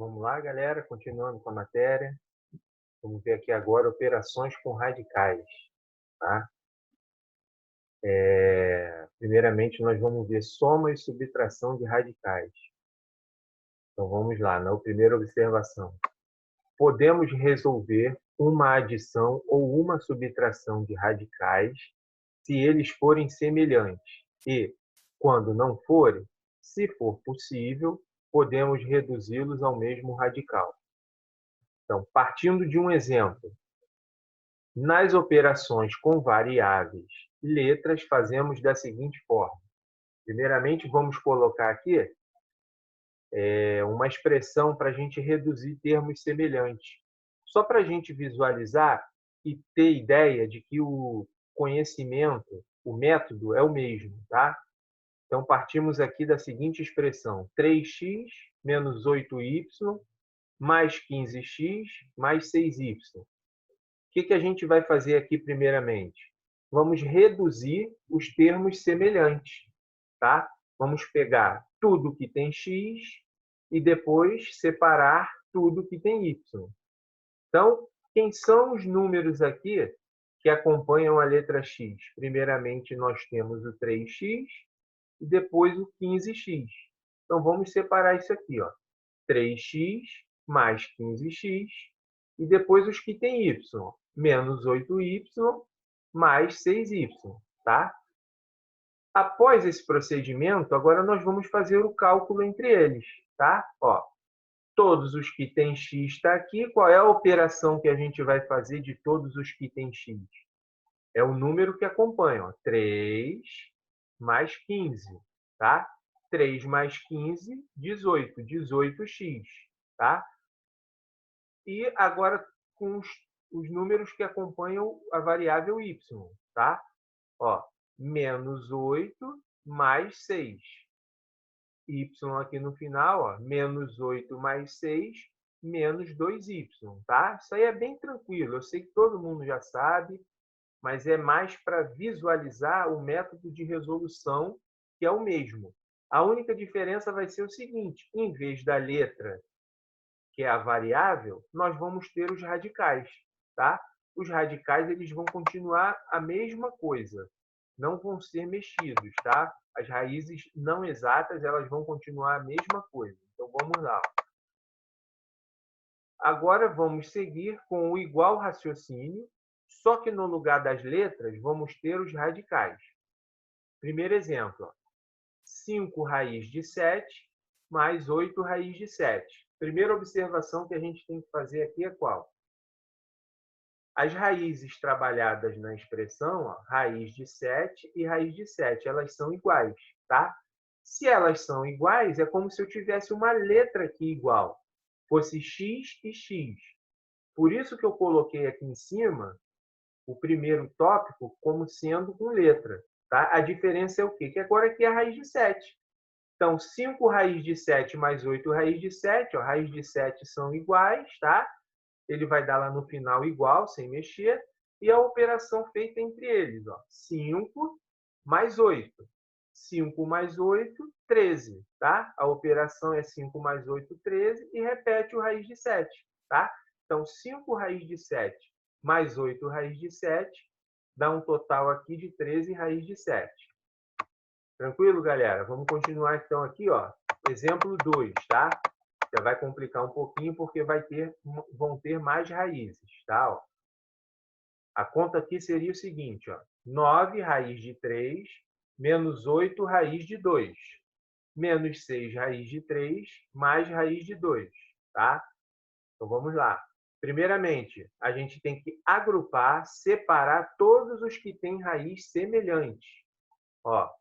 Vamos lá, galera, continuando com a matéria. Vamos ver aqui agora operações com radicais, tá? Primeiramente, nós vamos ver soma e subtração de radicais. Então, vamos lá, na primeira observação. Podemos resolver uma adição ou uma subtração de radicais se eles forem semelhantes e, quando não forem, se for possível, podemos reduzi-los ao mesmo radical. Então, partindo de um exemplo, nas operações com variáveis e letras, fazemos da seguinte forma. Primeiramente, vamos colocar aqui uma expressão para a gente reduzir termos semelhantes. Só para a gente visualizar e ter ideia de que o conhecimento, o método é o mesmo, tá? Então, partimos aqui da seguinte expressão: 3x menos 8y mais 15x mais 6y. O que a gente vai fazer aqui primeiramente? Vamos reduzir os termos semelhantes, tá? Vamos pegar tudo que tem x e depois separar tudo que tem y. Então, quem são os números aqui que acompanham a letra x? Primeiramente, nós temos o 3x e depois o 15x. Então, vamos separar isso aqui, ó. 3x mais 15x e depois os que têm y, menos 8y mais 6y, tá? Após esse procedimento, agora nós vamos fazer o cálculo entre eles, tá? Ó, todos os que têm x está aqui. Qual é a operação que a gente vai fazer de todos os que têm x? É o número que acompanha, ó, 3 mais 15, tá? 3 mais 15, 18, 18x, tá? E agora com os números que acompanham a variável y, tá? Ó, menos 8 mais 6. Y aqui no final, ó, menos 8 mais 6, menos 2y, tá? Isso aí é bem tranquilo, eu sei que todo mundo já sabe, mas é mais para visualizar o método de resolução, que é o mesmo. A única diferença vai ser o seguinte: em vez da letra, que é a variável, nós vamos ter os radicais, tá? Os radicais eles vão continuar a mesma coisa, não vão ser mexidos, tá? As raízes não exatas, elas vão continuar a mesma coisa. Então, vamos lá. Agora, vamos seguir com o igual raciocínio, só que no lugar das letras, vamos ter os radicais. Primeiro exemplo, ó. 5 raiz de 7 mais 8 raiz de 7. Primeira observação que a gente tem que fazer aqui é qual? As raízes trabalhadas na expressão, ó, raiz de 7 e raiz de 7, elas são iguais, tá? Se elas são iguais, é como se eu tivesse uma letra aqui igual. Fosse x e x. Por isso que eu coloquei aqui em cima o primeiro tópico como sendo com letra, tá? A diferença é o quê? Que agora aqui é a raiz de 7. Então, 5 raiz de 7 mais 8 raiz de 7, ó, raiz de 7 são iguais, tá? Ele vai dar lá no final igual, sem mexer, e a operação feita entre eles, ó, 5 mais 8. 5 mais 8, 13, tá? A operação é 5 mais 8, 13, e repete o raiz de 7, tá? Então, 5 raiz de 7 mais 8 raiz de 7 dá um total aqui de 13 raiz de 7. Tranquilo, galera? Vamos continuar, então, aqui, ó. Exemplo 2, tá? Já vai complicar um pouquinho, porque vão ter mais raízes, tá? Ó. A conta aqui seria o seguinte, ó. 9 raiz de 3 menos 8 raiz de 2. Menos 6 raiz de 3 mais raiz de 2, tá? Então, vamos lá. Primeiramente, a gente tem que agrupar, separar todos os que têm raiz semelhante. Ó,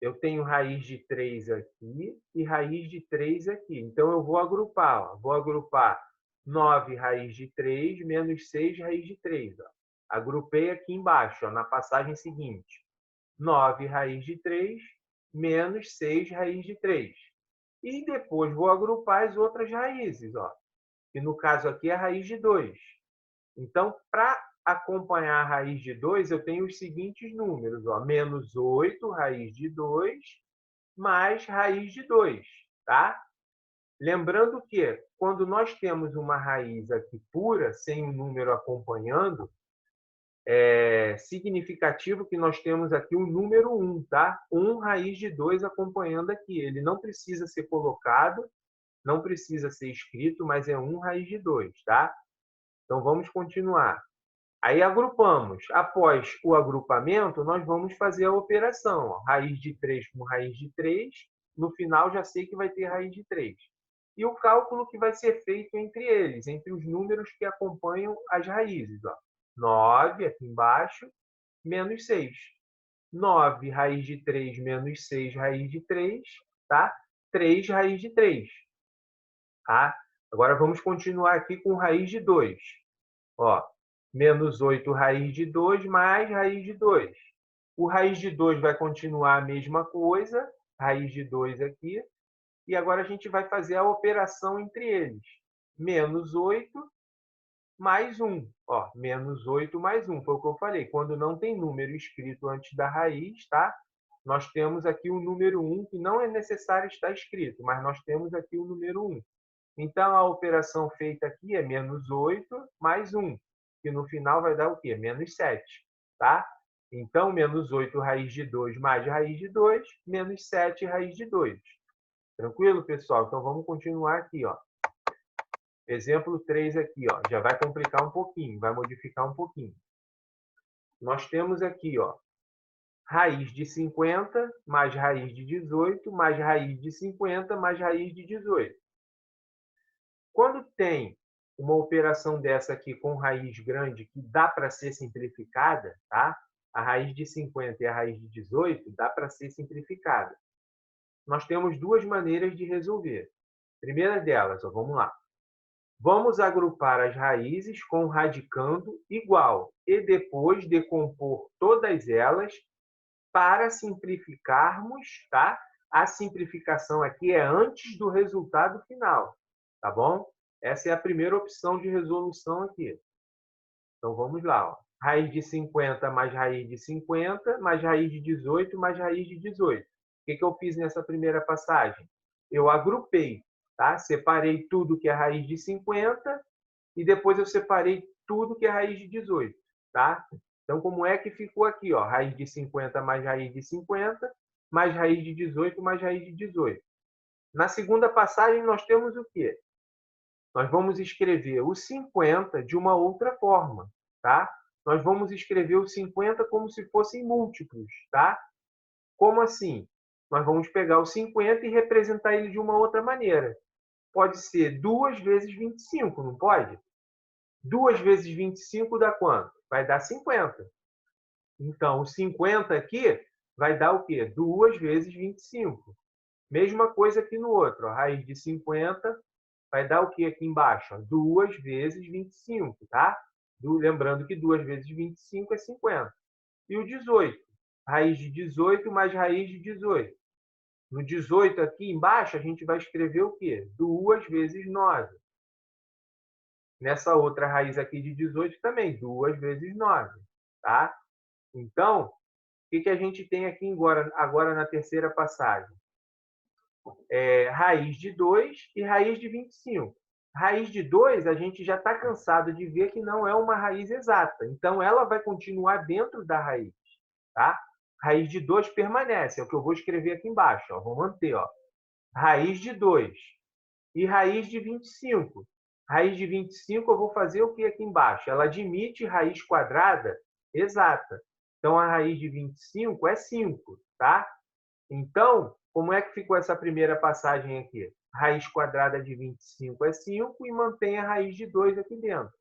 eu tenho raiz de 3 aqui e raiz de 3 aqui. Então, eu vou agrupar. Ó. Vou agrupar 9 raiz de 3 menos 6 raiz de 3. Ó. Agrupei aqui embaixo, ó, na passagem seguinte. 9 raiz de 3 menos 6 raiz de 3. E depois vou agrupar as outras raízes, ó, que no caso aqui é a raiz de 2. Então, para acompanhar a raiz de 2, eu tenho os seguintes números, ó, menos 8 raiz de 2 mais raiz de 2, tá? Lembrando que, quando nós temos uma raiz aqui pura, sem um número acompanhando, é significativo que nós temos aqui o número 1, tá? 1 raiz de 2 acompanhando aqui. Ele não precisa ser colocado, não precisa ser escrito, mas é 1 raiz de 2, tá? Então, vamos continuar. Aí, agrupamos. Após o agrupamento, nós vamos fazer a operação. Ó. Raiz de 3 com raiz de 3. No final, já sei que vai ter raiz de 3. E o cálculo que vai ser feito entre eles, entre os números que acompanham as raízes. Ó. 9, aqui embaixo, menos 6. 9 raiz de 3 menos 6 raiz de 3, tá? 3 raiz de 3. Tá? Agora, vamos continuar aqui com raiz de 2. Ó, menos 8 raiz de 2 mais raiz de 2. O raiz de 2 vai continuar a mesma coisa, raiz de 2 aqui. E agora a gente vai fazer a operação entre eles. Menos 8 mais 1. Ó, menos 8 mais 1, foi o que eu falei. Quando não tem número escrito antes da raiz, tá? Nós temos aqui o número 1, que não é necessário estar escrito, mas nós temos aqui o número 1. Então, a operação feita aqui é menos 8 mais 1, que no final vai dar o quê? Menos 7, tá? Então, menos 8 raiz de 2 mais raiz de 2, menos 7 raiz de 2. Tranquilo, pessoal? Então, vamos continuar aqui, ó. Exemplo 3 aqui, ó. Já vai complicar um pouquinho, vai modificar um pouquinho. Nós temos aqui, ó, raiz de 50 mais raiz de 18 mais raiz de 50 mais raiz de 18. Quando tem uma operação dessa aqui com raiz grande que dá para ser simplificada, tá? A raiz de 50 e a raiz de 18 dá para ser simplificada. Nós temos duas maneiras de resolver. Primeira delas, ó, vamos lá. Vamos agrupar as raízes com radicando igual e depois decompor todas elas para simplificarmos, tá? A simplificação aqui é antes do resultado final, tá bom? Essa é a primeira opção de resolução aqui. Então, vamos lá. Ó. Raiz de 50 mais raiz de 50, mais raiz de 18, mais raiz de 18. O que eu fiz nessa primeira passagem? Eu agrupei, tá? Separei tudo que é raiz de 50 e depois eu separei tudo que é raiz de 18, tá? Então, como é que ficou aqui? Ó? Raiz de 50 mais raiz de 50, mais raiz de 18, mais raiz de 18. Na segunda passagem, nós temos o quê? Nós vamos escrever o 50 de uma outra forma, tá? Nós vamos escrever o 50 como se fossem múltiplos, tá? Como assim? Nós vamos pegar o 50 e representar ele de uma outra maneira. Pode ser 2 vezes 25, não pode? 2 vezes 25 dá quanto? Vai dar 50. Então, o 50 aqui vai dar o quê? 2 vezes 25. Mesma coisa aqui no outro. A raiz de 50 vai dar o que aqui embaixo? 2 vezes 25, tá? Lembrando que 2 vezes 25 é 50. E o 18? Raiz de 18 mais raiz de 18. No 18 aqui embaixo, a gente vai escrever o quê? 2 vezes 9. Nessa outra raiz aqui de 18 também, 2 vezes 9, tá? Então, o que a gente tem aqui agora na terceira passagem? Raiz de 2 e raiz de 25. Raiz de 2, a gente já está cansado de ver que não é uma raiz exata. Então, ela vai continuar dentro da raiz. Tá? Raiz de 2 permanece, é o que eu vou escrever aqui embaixo. Ó. Vou manter. Ó. Raiz de 2 e raiz de 25. Raiz de 25 eu vou fazer o que aqui embaixo? Ela admite raiz quadrada exata. Então, a raiz de 25 é 5. Tá? Então, como é que ficou essa primeira passagem aqui? Raiz quadrada de 25 é 5 e mantém a raiz de 2 aqui dentro.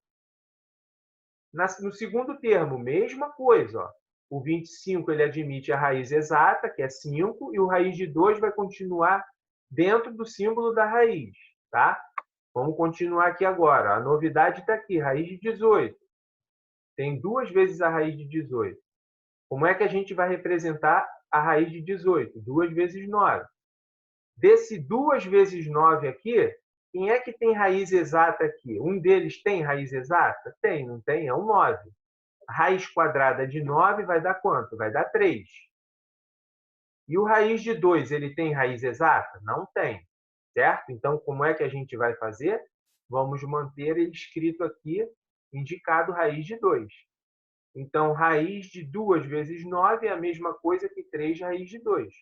No segundo termo, mesma coisa. Ó. O 25 ele admite a raiz exata, que é 5, e o raiz de 2 vai continuar dentro do símbolo da raiz. Tá? Vamos continuar aqui agora. A novidade está aqui, raiz de 18. Tem 2 vezes a raiz de 18. Como é que a gente vai representar a raiz de 18? 2 vezes 9. Desse 2 vezes 9 aqui, quem é que tem raiz exata aqui? Um deles tem raiz exata? Tem, não tem? É o 9. A raiz quadrada de 9 vai dar quanto? Vai dar 3. E o raiz de 2, ele tem raiz exata? Não tem. certo? Então, como é que a gente vai fazer? Vamos manter ele escrito aqui, indicado raiz de 2. Então, raiz de 2 vezes 9 é a mesma coisa que 3 raiz de 2.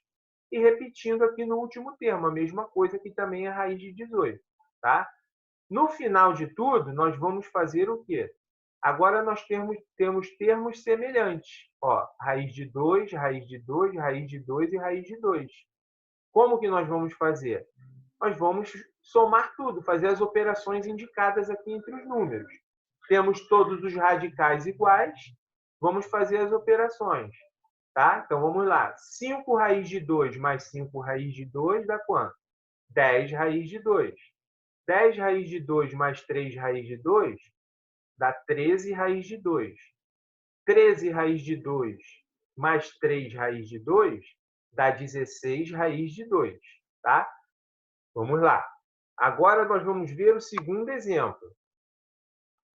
E repetindo aqui no último termo, a mesma coisa que também é raiz de 18. Tá? No final de tudo, nós vamos fazer o quê? Agora nós temos termos semelhantes. Ó, raiz de 2, raiz de 2, raiz de 2 e raiz de 2. Como que nós vamos fazer? Nós vamos somar tudo, fazer as operações indicadas aqui entre os números. Temos todos os radicais iguais, vamos fazer as operações. Tá? Então, vamos lá. 5 raiz de 2 mais 5 raiz de 2 dá quanto? 10 raiz de 2. 10 raiz de 2 mais 3 raiz de 2 dá 13 raiz de 2. 13 raiz de 2 mais 3 raiz de 2 dá 16 raiz de 2. Tá? Vamos lá. Agora nós vamos ver o segundo exemplo.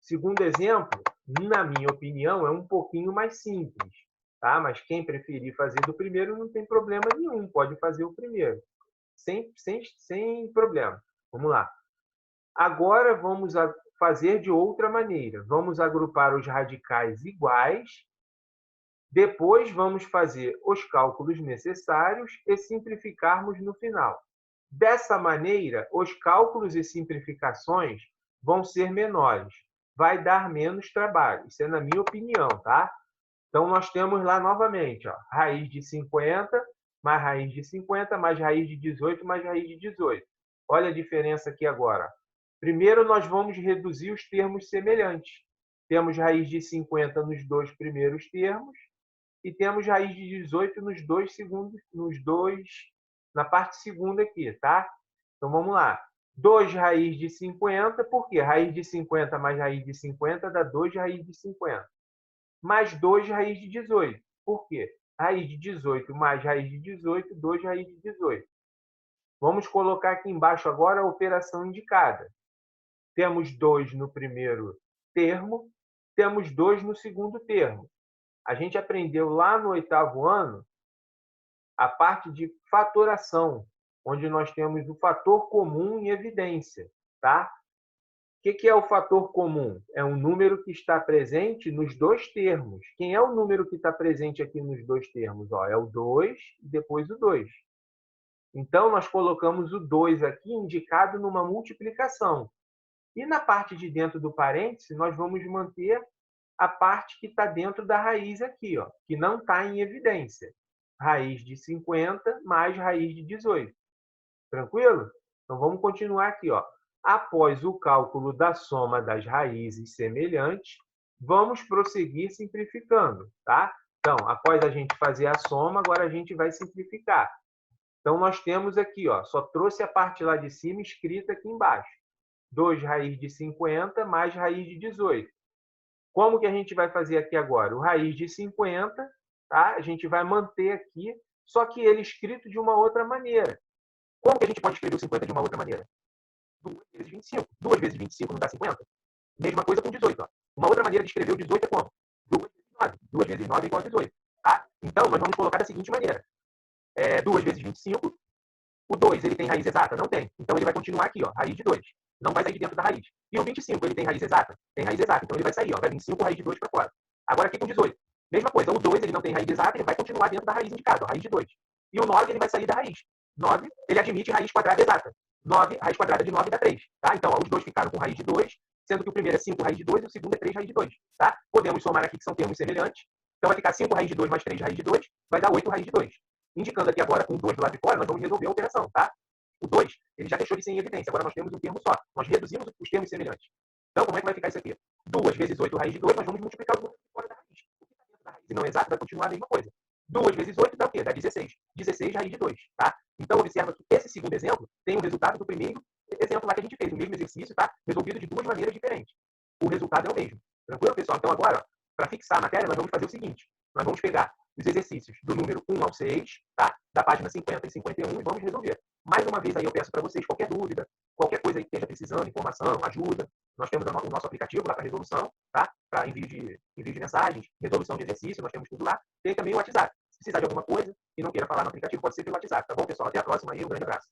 O segundo exemplo, na minha opinião, é um pouquinho mais simples. Tá? Mas quem preferir fazer do primeiro não tem problema nenhum, pode fazer o primeiro. Sem problema. Vamos lá. Agora vamos fazer de outra maneira. Vamos agrupar os radicais iguais. Depois vamos fazer os cálculos necessários e simplificarmos no final. Dessa maneira, os cálculos e simplificações vão ser menores. Vai dar menos trabalho. Isso é na minha opinião, tá? Então, nós temos lá novamente, ó, raiz de 50, mais raiz de 50, mais raiz de 18, mais raiz de 18. Olha a diferença aqui agora. Primeiro, nós vamos reduzir os termos semelhantes. Temos raiz de 50 nos dois primeiros termos e temos raiz de 18 na parte segunda aqui, tá? Então, vamos lá. 2 raiz de 50, por quê? Raiz de 50 mais raiz de 50 dá 2 raiz de 50. Mais 2 raiz de 18. Por quê? Raiz de 18 mais raiz de 18, 2 raiz de 18. Vamos colocar aqui embaixo agora a operação indicada. Temos 2 no primeiro termo, temos 2 no segundo termo. A gente aprendeu lá no 8º ano a parte de fatoração, onde nós temos o fator comum em evidência, tá? O que é o fator comum? É um número que está presente nos dois termos. Quem é o número que está presente aqui nos dois termos? Ó, é o 2 e depois o 2. Então, nós colocamos o 2 aqui indicado numa multiplicação. E na parte de dentro do parêntese, nós vamos manter a parte que está dentro da raiz aqui, ó, que não está em evidência. Raiz de 50 mais raiz de 18. Tranquilo? Então, vamos continuar aqui. Ó. Após o cálculo da soma das raízes semelhantes, vamos prosseguir simplificando. Tá? Então, após a gente fazer a soma, agora a gente vai simplificar. Então, nós temos aqui, ó, só trouxe a parte lá de cima escrita aqui embaixo. 2 raiz de 50 mais raiz de 18. Como que a gente vai fazer aqui agora? O raiz de 50, tá? A gente vai manter aqui, só que ele escrito de uma outra maneira. Como que a gente pode escrever o 50 de uma outra maneira? 2 vezes 25. 2 vezes 25 não dá 50? Mesma coisa com 18. Ó. Uma outra maneira de escrever o 18 é como? 2 vezes 9. 2 vezes 9 é igual a 18. Tá? Então, nós vamos colocar da seguinte maneira. 2 vezes 25. O 2, ele tem raiz exata? Não tem. Então, ele vai continuar aqui, ó, raiz de 2. Não vai sair de dentro da raiz. E o 25, ele tem raiz exata? Tem raiz exata. Então, ele vai sair, ó, vai vir 5 raiz de 2 para fora. Agora, aqui com 18. Mesma coisa. O 2, ele não tem raiz exata, ele vai continuar dentro da raiz indicada, ó, raiz de 2. E o 9, ele vai sair da raiz. 9, ele admite raiz quadrada exata. 9, raiz quadrada de 9 dá 3. Tá? Então, ó, os dois ficaram com raiz de 2, sendo que o primeiro é 5 raiz de 2 e o segundo é 3 raiz de 2. Tá? Podemos somar aqui que são termos semelhantes. Então, vai ficar 5 raiz de 2 mais 3 raiz de 2, vai dar 8 raiz de 2. Indicando aqui agora com 2 do lado de fora, nós vamos resolver a operação. Tá? O 2, ele já deixou de ser em evidência. Agora nós temos um termo só. Nós reduzimos os termos semelhantes. Então, como é que vai ficar isso aqui? 2 vezes 8 raiz de 2, nós vamos multiplicar os números fora da raiz. O que está dentro da raiz e não exato vai continuar a mesma coisa. 2 vezes 8 dá o quê? Dá 16. 16 raiz de 2. Tá? Então, observa que esse segundo exemplo tem o resultado do primeiro exemplo lá que a gente fez. O mesmo exercício, tá? Resolvido de duas maneiras diferentes. O resultado é o mesmo. Tranquilo, pessoal? Então, agora, para fixar a matéria, nós vamos fazer o seguinte. Nós vamos pegar os exercícios do número 1 ao 6, tá? Da página 50 e 51, e vamos resolver. Mais uma vez aí eu peço para vocês qualquer dúvida, qualquer coisa aí que esteja precisando, informação, ajuda. Nós temos o nosso aplicativo lá para resolução, tá? Para envio de mensagens, resolução de exercício, nós temos tudo lá. Tem também o WhatsApp. Se precisar de alguma coisa e não queira falar no aplicativo, pode ser pelo WhatsApp, tá bom, pessoal? Até a próxima aí, um grande abraço.